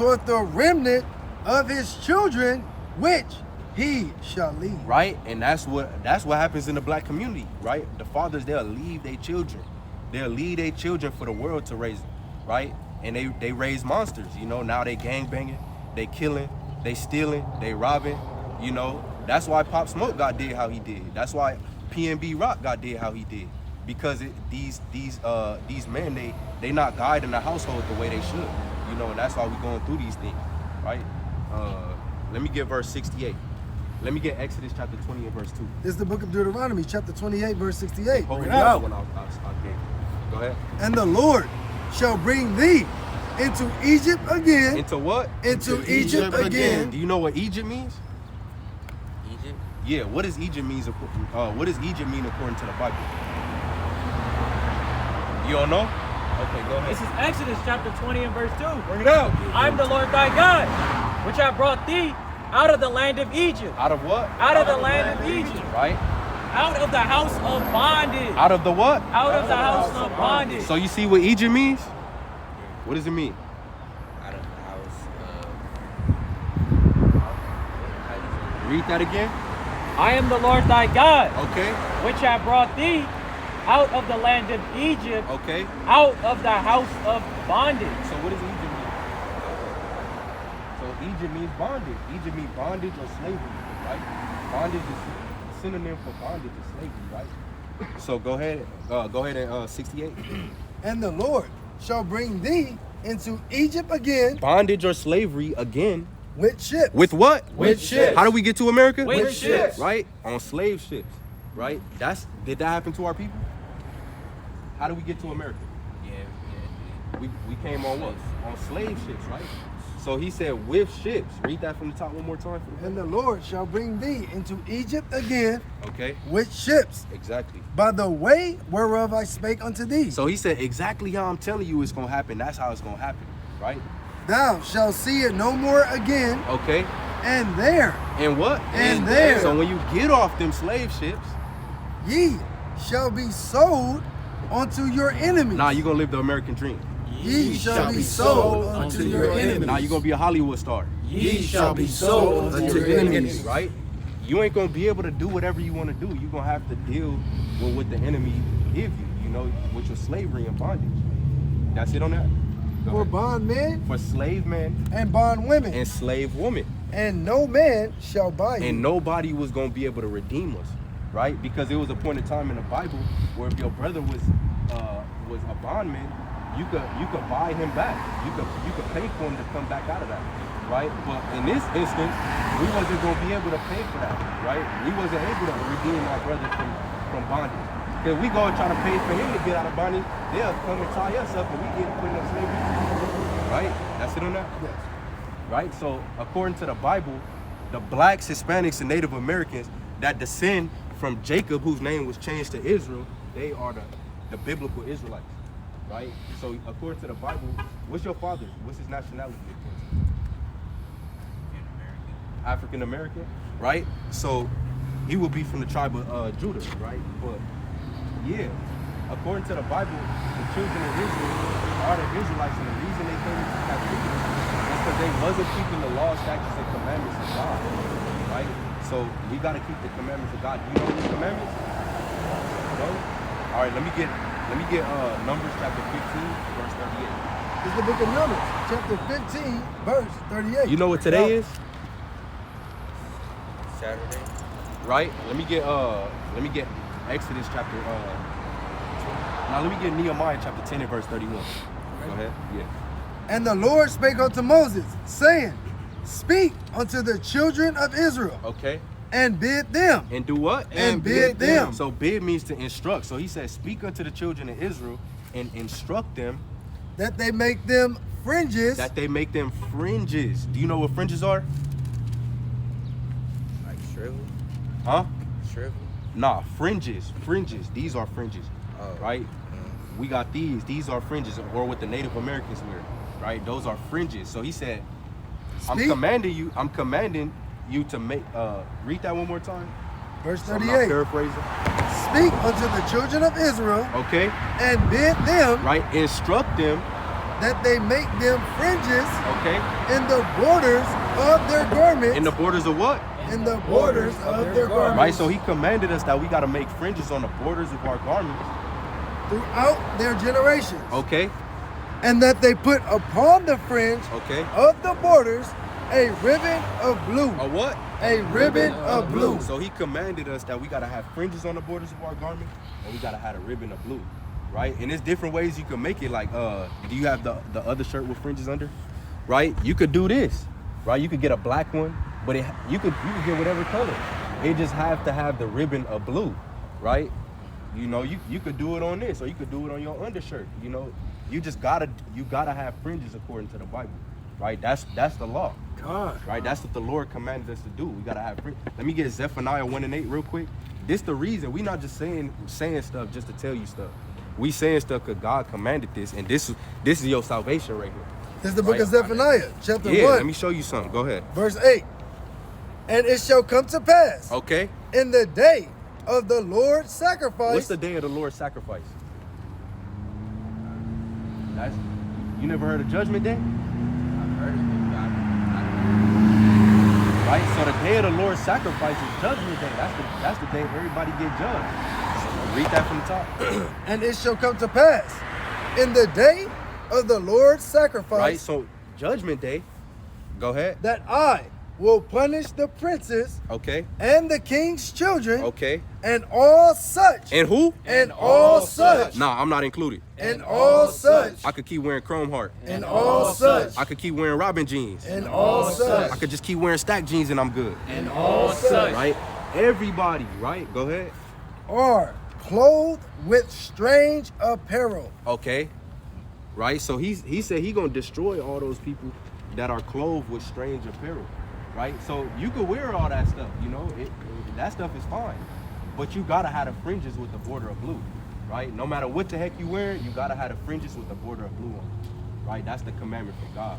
toward the remnant of his children, which he shall lead. Right? And that's what happens in the black community, right? The fathers, they'll leave their children. They'll leave their children for the world to raise them, right? And they raise monsters, you know. Now they gangbanging, they killing, they stealing, they robbing, you know. That's why Pop Smoke got did how he did. That's why PNB Rock got did how he did. Because these men, they not guiding the household the way they should, you know. And that's why we going through these things, right? Let me get verse 68. Let me get Exodus chapter 20 and verse 2. This is the book of Deuteronomy, chapter 28, verse 68. Hold it Go. out. Go ahead. And the Lord shall bring thee into Egypt again. Into what? Into Egypt again. Do you know what Egypt means? Egypt? Yeah. What does Egypt mean? What does Egypt mean according to the Bible? You don't know? Okay, go ahead. This is Exodus chapter 20 and verse 2. Bring it out. I am the Lord thy God, which I brought thee out of the land of Egypt. Out of what? Out of the land of Egypt. Right. Out of the house of bondage. Out of the what? Out of the house of bondage. So you see what Egypt means? What does it mean? Out of the house of... Read that again. I am the Lord thy God, Okay. which I brought thee out of the land of Egypt, Okay. out of the house of bondage. So what does Egypt mean? So Egypt means bondage. Egypt means bondage or slavery, right? Bondage is synonym for bondage or slavery, right? So go ahead and 68. And the Lord shall bring thee into Egypt again. Bondage or slavery again. With ships. With what? With ships. How do we get to America? With ships. Right? On slave ships, right? Did that happen to our people? How do we get to America? Yeah. We came on what? On slave ships, right? So he said with ships. Read that from the top one more time. And the Lord shall bring thee into Egypt again. Okay. With ships. Exactly. By the way whereof I spake unto thee. So he said exactly how I'm telling you it's going to happen. That's how it's going to happen, right? Thou shalt see it no more again. Okay. And there. And what? And there. So when you get off them slave ships, Ye shall be sold unto your enemies. now you're going to live the American dream. Ye shall be sold unto your enemies. Now you're going to be a Hollywood star. Ye shall be sold unto your enemies. Right? You ain't going to be able to do whatever you want to do. You're going to have to deal with what the enemy give you, you know, with your slavery and bondage. That's it on that. Go For ahead. bondmen For slave men and bondwomen. and slave women. And no man shall buy you. And nobody was going to be able to redeem us, right? Because it was a point in time in the Bible where if your brother was a bondman, you could buy him back. You could pay for him to come back out of that, right? But in this instance, we wasn't going to be able to pay for that, right? We wasn't able to redeem our brother from bondage. If we go and try to pay for him to get out of bondage, they'll come and tie us up and we get put in slavery. Right? That's it on that? Yes. Right? So according to the Bible, the blacks, Hispanics, and Native Americans that descend from Jacob, whose name was changed to Israel, they are the biblical Israelites. Right? So according to the Bible, what's your father? What's his nationality? African American, right? So he would be from the tribe of Judah, right? But yeah, according to the Bible, the children of Israel are the Israelites, and the reason they came into captivity is because they wasn't keeping the law, statutes, and commandments of God, right? So we got to keep the commandments of God. Do you know these commandments? No? All right, let me get Numbers chapter 15, verse 38. This is the book of Numbers, chapter 15, verse 38. You know what today is? Saturday. Right? Let me get Exodus chapter let me get Nehemiah chapter 10 and verse 31. Go ahead. Yeah. And the Lord spake unto Moses, saying, Speak unto the children of Israel, Okay. and bid them. And do what? And bid them. So bid means to instruct. So he says, speak unto the children of Israel and instruct them That they make them fringes. that they make them fringes. Do you know what fringes are? Like shrivel? Huh? Shrivel? Nah, fringes. Fringes. These are fringes. Oh. Right? We got these. These are fringes, or what the Native Americans wear. Right? Those are fringes. So he said, I'm Speak. commanding you to make read that one more time. Verse So I'm not 38. paraphrasing. Speak unto the children of Israel, Okay. and bid them Right? Instruct them that they make them fringes Okay. in the borders of their garments. In the borders of what? In the borders of their garments. Right. So he commanded us that we got to make fringes on the borders of our garments. Throughout their generations. Okay. And that they put upon the fringe Okay. of the borders a ribbon of blue. A what? A ribbon of blue. So he commanded us that we got to have fringes on the borders of our garment, and we got to have a ribbon of blue, right? And there's different ways you can make it. Like, do you have the other shirt with fringes under? Right? You could do this, right? You could get a black one, but you could get whatever color. It just have to have the ribbon of blue, right? You know, you could do it on this, or you could do it on your undershirt. You know, you gotta have fringes according to the Bible, right? That's the law. God. Right, that's what the Lord commanded us to do. We gotta have. Let me get Zephaniah 1:8 real quick. This the reason we not just saying stuff just to tell you stuff. We saying stuff because God commanded this, and this is your salvation right here. This is the book Right. of Zephaniah, chapter Yeah, 1, let me show you something. Go ahead. verse 8. And it shall come to pass Okay. in the day of the Lord's sacrifice. What's the day of the Lord's sacrifice? That's you never heard of Judgment Day? I've heard of it, but Right. So the day of the Lord's sacrifice is Judgment Day. That's the day everybody get judged. Read that from the top. And it shall come to pass in the day of the Lord's sacrifice. Right. So Judgment Day. Go ahead. That I will punish the princes Okay. and the king's children Okay. and all such And who? and all such Nah, I'm not included. and all such I could keep wearing chrome heart. and all such I could keep wearing Robin jeans. and all I such could just keep wearing stack jeans and I'm good. And all such. Right? Everybody, right? Go ahead. are clothed with strange apparel. Okay. Right? So he said he gonna destroy all those people that are clothed with strange apparel. Right? So you could wear all that stuff, you know, that stuff is fine. But you gotta have the fringes with the border of blue. Right? No matter what the heck you wear, you gotta have the fringes with the border of blue on it. Right? That's the commandment from God.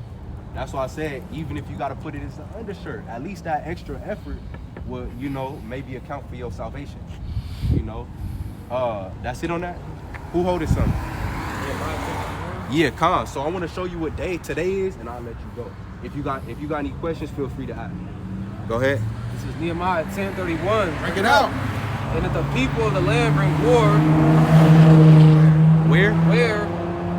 That's why I said, even if you gotta put it as an undershirt, at least that extra effort will, you know, maybe account for your salvation. You know? That's it on that? Who holding something? Yeah, Khan. So I want to show you what day today is, and I'll let you go. If you got any questions, feel free to ask. Go ahead. This is Nehemiah 10:31. Break it out. And if the people of the land bring war, Where?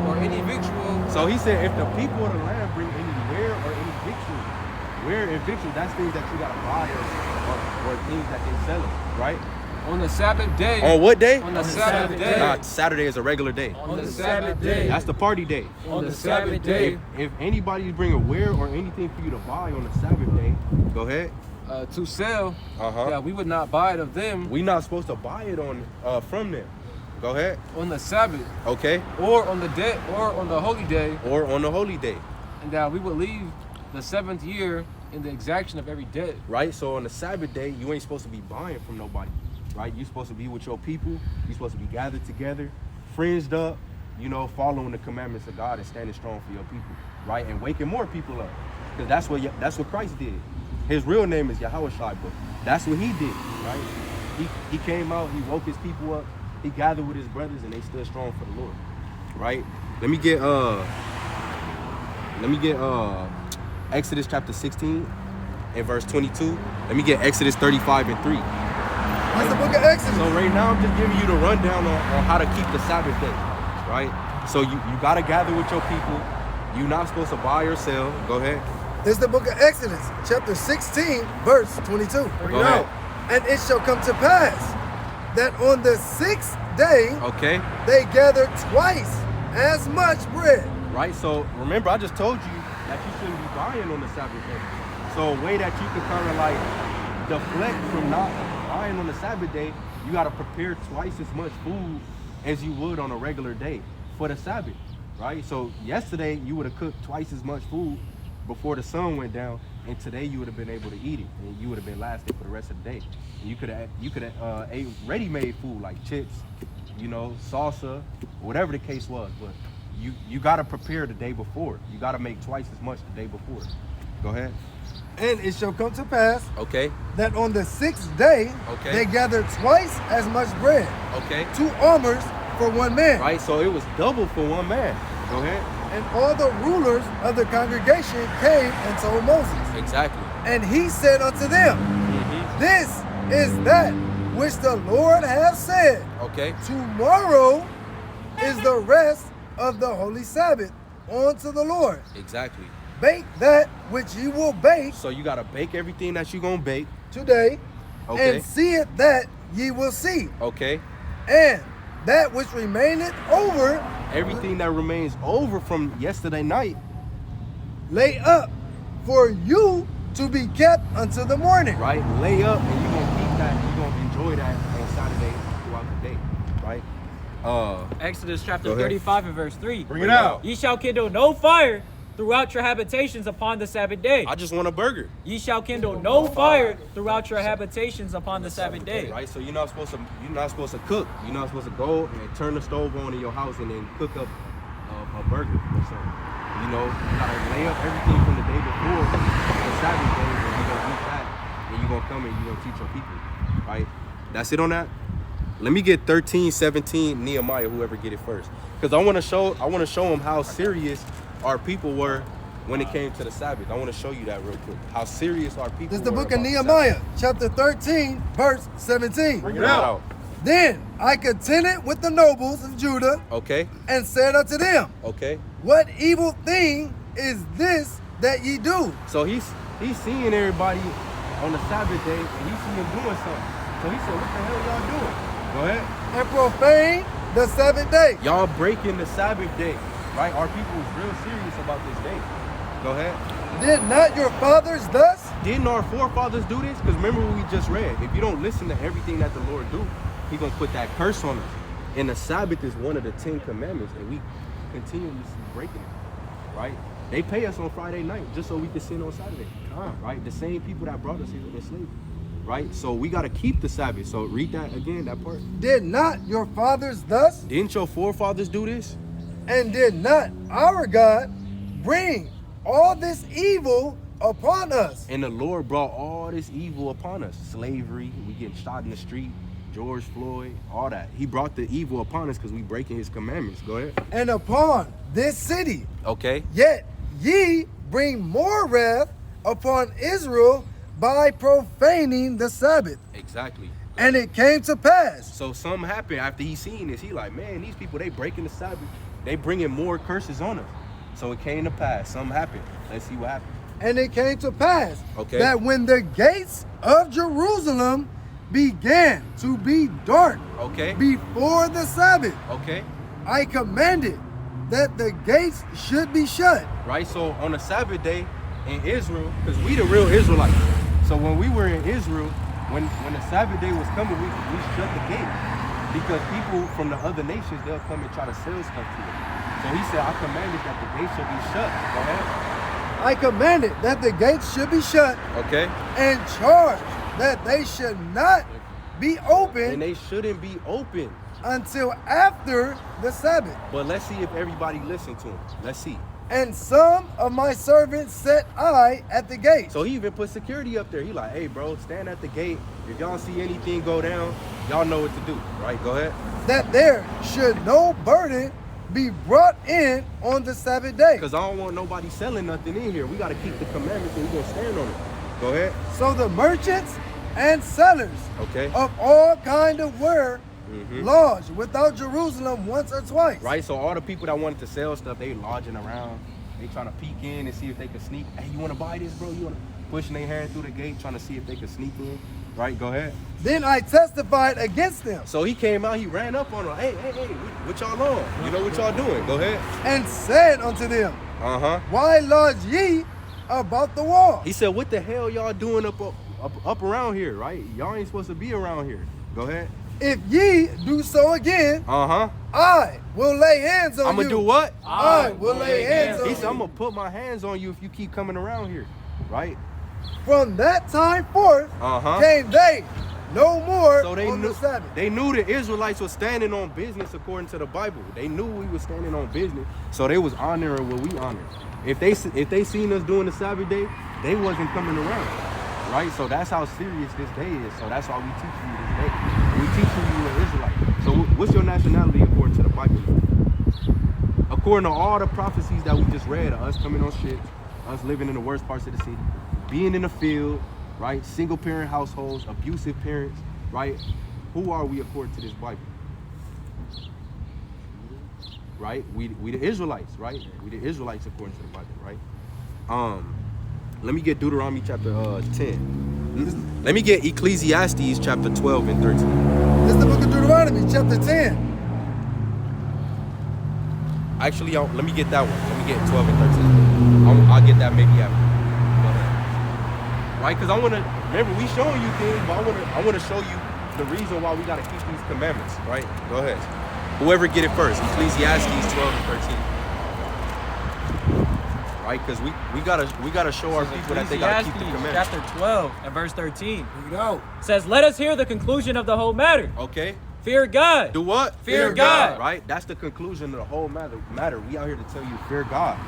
or any victual, So he said, if the people of the land bring any ware or any victual, ware and victual, that's things that you gotta buy or things that they selling, right? on the Sabbath day, On what day? on the Sabbath day, Nah, Saturday is a regular day. on the Sabbath day, That's the party day. on the Sabbath day, If anybody bring a ware or anything for you to buy on the Sabbath day, go ahead. to sell, Uh-huh. that we would not buy it of them We not supposed to buy it from them. Go ahead. on the Sabbath, Okay. or on the day, or on the holy day, Or on the holy day, and that we would leave the 7th year in the exaction of every debt. right? So on the Sabbath day, you ain't supposed to be buying from nobody, right? You're supposed to be with your people. You're supposed to be gathered together, fringed up, you know, following the commandments of God and standing strong for your people, right? And waking more people up, because that's what Christ did. His real name is Yahushua, but that's what he did, right? He came out, he woke his people up, he gathered with his brothers, and they stood strong for the Lord, right? Let me get Exodus chapter 16 and verse 22. Let me get Exodus 35 and 3. That's the book of Exodus. So right now I'm just giving you the rundown on how to keep the Sabbath day, right? So you gotta gather with your people. You're not supposed to buy or sell. Go ahead. This is the book of Exodus, chapter 16, verse 22. Go ahead. And it shall come to pass that on the 6th day Okay. they gathered twice as much bread. Right? So remember, I just told you that you shouldn't be buying on the Sabbath day. So a way that you could kind of like deflect from not buying on the Sabbath day, you got to prepare twice as much food as you would on a regular day for the Sabbath, right? So yesterday you would have cooked twice as much food before the sun went down, and today you would have been able to eat it, and you would have been lasting for the rest of the day. And you could have ate ready-made food like chips, you know, salsa, whatever the case was, but you got to prepare the day before. You got to make twice as much the day before. Go ahead. And it shall come to pass Okay. that on the 6th day Okay. they gathered twice as much bread, Okay. 2 armors for one man. Right. So it was double for one man. Go ahead. And all the rulers of the congregation came and told Moses. Exactly. And he said unto them, This is that which the Lord hath said. Okay. Tomorrow is the rest of the holy Sabbath unto the Lord. Exactly. Bake that which ye will bake So you gotta bake everything that you gonna bake. today, Okay. and see it that ye will see. Okay. And that which remaineth over, Everything that remains over from yesterday night, lay up for you to be kept until the morning. right? Lay up and you're gonna keep that, you're gonna enjoy that on Saturday throughout the day, right? Exodus Go chapter ahead. 35 and verse 3. Bring it out. Ye shall kindle no fire throughout your habitations upon the Sabbath day. I just want a burger. Ye shall kindle no fire throughout your habitations upon the Sabbath day. Right? So you're not supposed to cook. You're not supposed to go and turn the stove on in your house and then cook up a burger or something. You know, you gotta lay up everything from the day before the Sabbath day, and you're gonna eat that, and you're gonna come and you're gonna teach your people. Right? That's it on that. Let me get 13, 17, Nehemiah, whoever get it first. Because I want to show them how serious our people were when it came to the Sabbath. I want to show you that real quick. How serious our people This is the were book of about the Nehemiah, Sabbath. chapter 13, verse 17. Bring it out. Then I contended with the nobles of Judah Okay. and said unto them, Okay. What evil thing is this that ye do? So he's seeing everybody on the Sabbath day, and he see them doing something. So he said, "What the hell y'all doing?" Go ahead. And profane the Sabbath day. Y'all breaking the Sabbath day, right? Our people was real serious about this day. Go ahead. Did not your fathers thus? Didn't our forefathers do this? Because remember what we just read. If you don't listen to everything that the Lord do, he gonna put that curse on us. And the Sabbath is one of the 10 commandments, and we continuously breaking it, right? They pay us on Friday night just so we can sin on Saturday, right? The same people that brought us here in slavery, right? So we got to keep the Sabbath. So read that again, that part. Did not your fathers thus? Didn't your forefathers do this? And did not our God bring all this evil upon us? And the Lord brought all this evil upon us. Slavery, we getting shot in the street, George Floyd, all that. He brought the evil upon us because we breaking his commandments. Go ahead. And upon this city. Okay. Yet ye bring more wrath upon Israel by profaning the Sabbath. Exactly. And it came to pass. So something happened after he seen this. He like, man, these people, they breaking the Sabbath. They bringing more curses on us. So it came to pass. Something happened. Let's see what happened. And it came to pass Okay. that when the gates of Jerusalem began to be dark Okay. before the Sabbath, Okay. I commanded that the gates should be shut. Right? So on the Sabbath day in Israel, because we the real Israelites. So when we were in Israel, when the Sabbath day was coming, we shut the gate. Because people from the other nations, they'll come and try to sell stuff to us. So he said, I commanded that the gate should be shut. Go ahead. I commanded that the gates should be shut Okay. and charged that they should not be And open they shouldn't be open. until after the Sabbath. But let's see if everybody listened to him. Let's see. And some of my servants set I at the gate. So he even put security up there. He like, hey, bro, stand at the gate. If y'all see anything go down, y'all know what to do. Right? Go ahead. That there should no burden be brought in on the Sabbath day. Because I don't want nobody selling nothing in here. We got to keep the commandments and we're going to stand on it. Go ahead. So the merchants and sellers Okay. of all kind of ware Mhm. lodged without Jerusalem once or twice. Right? So all the people that wanted to sell stuff, they lodging around. They trying to peek in and see if they can sneak. Hey, you want to buy this, bro? You want to pushing their hand through the gate trying to see if they can sneak in. Right? Go ahead. Then I testified against them So he came out, he ran up on them. Hey, what y'all on? You know what y'all doing? Go ahead. and said unto them, Uh-huh. Why lodge ye about the wall? He said, what the hell y'all doing up around here, right? Y'all ain't supposed to be around here. Go ahead. If ye do so again, Uh-huh. I will lay hands on I'm you. going to do what? I will lay hands on He you. said, I'm going to put my hands on you if you keep coming around here, right? From that time forth Uh-huh. came they no more So they on knew the Sabbath. they knew the Israelites were standing on business according to the Bible. They knew we were standing on business, so they was honoring what we honor. If they seen us doing the Sabbath day, they wasn't coming around, right? So that's how serious this day is. So that's why we teach you this day. We teach you an Israelite. So what's your nationality according to the Bible? according to all the prophecies that we just read, us coming on ships, us living in the worst parts of the city, being in the field, right? Single parent households, abusive parents, right? Who are we according to this Bible? Right? We the Israelites, right? We the Israelites according to the Bible, right? Let me get Deuteronomy chapter 10. Let me get Ecclesiastes chapter 12 and 13. This is the book of Deuteronomy, chapter 10. Actually, let me get that one. Let me get 12 and 13. I'll get that maybe after. Go ahead. Right? Because I want to, remember, we showing you things, but I want to show you the reason why we got to keep these commandments, right? Go ahead. Whoever get it first. Ecclesiastes 12 and 13. Right? Because we gotta show our people that they gotta keep the commandments. Chapter 12 and verse 13. Here we go. Says, let us hear the conclusion of the whole matter. Okay. Fear God. Do what? Fear God. Right? That's the conclusion of the whole matter. We out here to tell you fear God.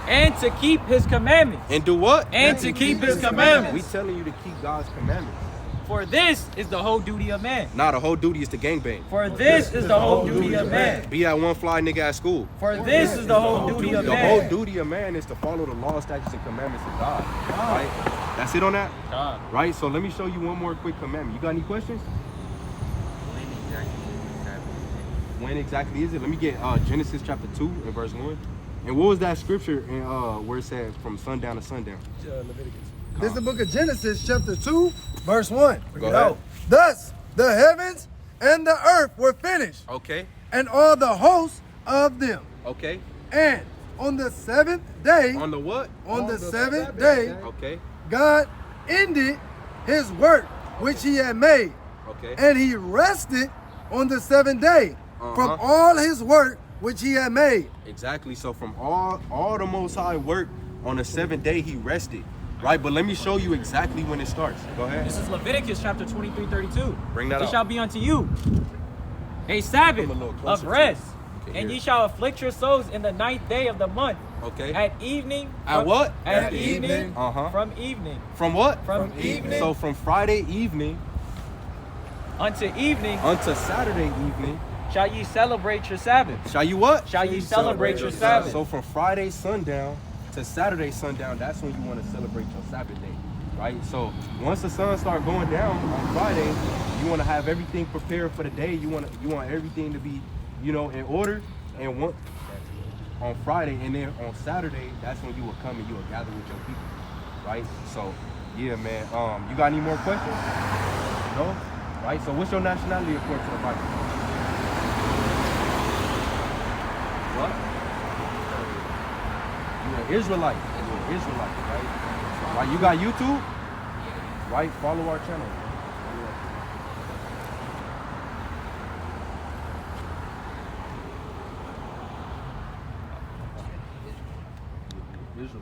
And to keep his commandments. And do what? And to keep his commandments. We telling you to keep God's commandments. For this is the whole duty of man. Nah, the whole duty is to gangbang. For this is the whole duty of man. Be that one fly nigga at school. For this is the whole duty of The man. whole duty of man is to follow the law, statutes, and commandments of God. Right? That's it on that? God. Right? So let me show you one more quick commandment. You got any questions? When exactly is it? Let me get Genesis chapter 2 and verse 1. And what was that scripture in, where it said from sundown to sundown? Leviticus. This is the book of Genesis, chapter 2, verse 1. Go ahead. Thus, the heavens and the earth were finished, Okay. and all the hosts of them. Okay. And on the seventh day, On the what? on the seventh day, Okay. God ended his work which he had made, Okay. and he rested on the seventh day from all his work which he had made. Exactly. So from all the Most High work on the seventh day, he rested. Right, but let me show you exactly when it starts. Go ahead. This is Leviticus chapter 23:32. Bring that It up. shall be unto you a Sabbath Come a little of closer to rest, it. and Here. ye shall afflict your souls in the 9th day of the month. Okay. At evening. At what? At evening. Uh-huh. From evening. From what? From evening. So from Friday evening Unto evening unto Saturday evening, shall ye celebrate your Sabbath. shall you what? Shall ye celebrate your Sabbath. So from Friday sundown to Saturday sundown, that's when you want to celebrate your Sabbath day, right? So once the sun start going down on Friday, you want to have everything prepared for the day. You want everything to be, in order. And on Friday, and then on Saturday, that's when you will come and you will gather with your people, right? So yeah, man. You got any more questions? No? Right? So what's your nationality according to the Bible? What? You're an Israelite. You're an Israelite, right? Right? You got YouTube? Right? Follow our channel. Israelite.